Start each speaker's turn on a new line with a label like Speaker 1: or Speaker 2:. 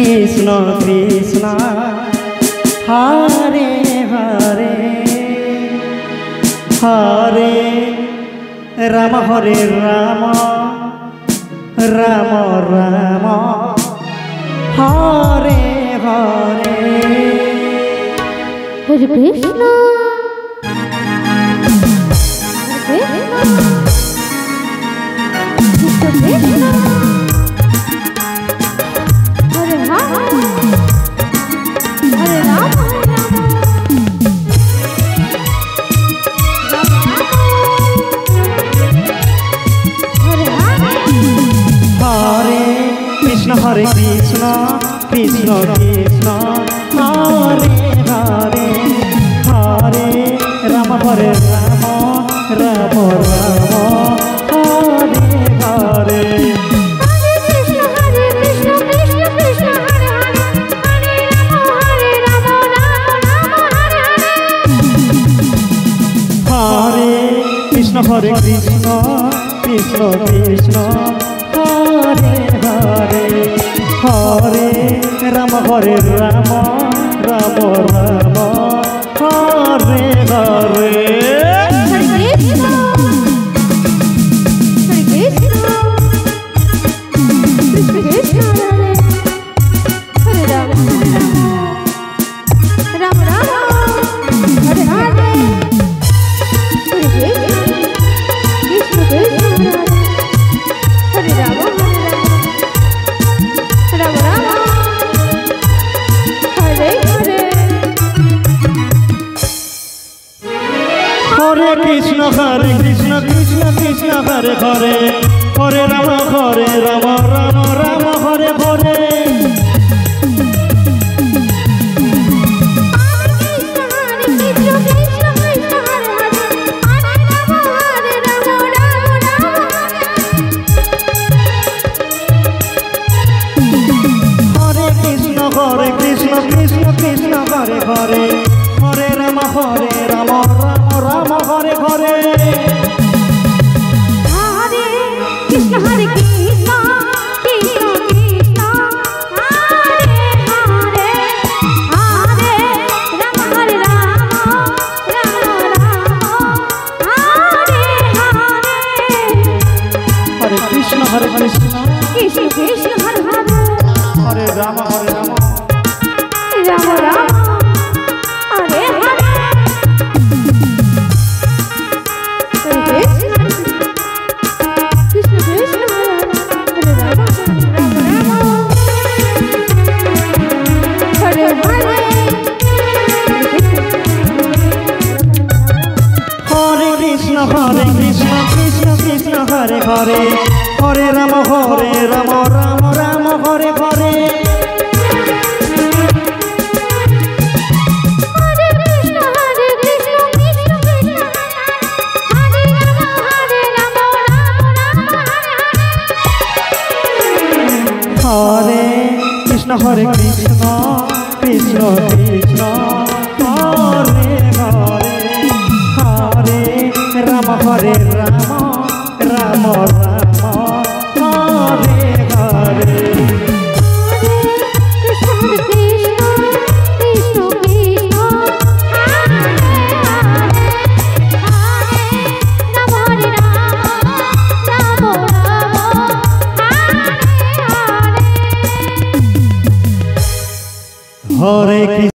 Speaker 1: Krishna Krishna Hare Hare Hare Ram Hare Ram Ram Ram Hare Hare
Speaker 2: Hare Krishna Krishna Hare Ram Hare Ram
Speaker 1: Hare Krishna Hare Krishna Krishna Krishna Hare Hare Hare Ram Hare Ram Ram Ram Hare Hare Krishna Hare Krishna Krishna Krishna Hare Hare Hare Ram Hare Ram Ram Ram Hare Hare Krishna Hare Krishna Krishna Krishna Hare Hare Hare Ram Ram Ram Hare Hare Hare Krishna Krishna Krishna Hare Hare Hare Ram Ram Ram Hare Hare
Speaker 2: Hare Krishna Hare Krishna Krishna Krishna Hare Hare Hare Ram Hare Ram Ram Ram Hare Hare
Speaker 1: Hare Krishna Krishna
Speaker 2: Krishna Hare Hare
Speaker 1: Hare Ram Ram
Speaker 2: Ram Hare Hare
Speaker 1: Krishna Krishna Krishna Hare Hare Hare Ram Ram Ram Hare Hare Hare Krishna Hare Krishna Krishna Krishna Hare Hare Hare Ram Hare Ram Ram Ram Hare Hare Hare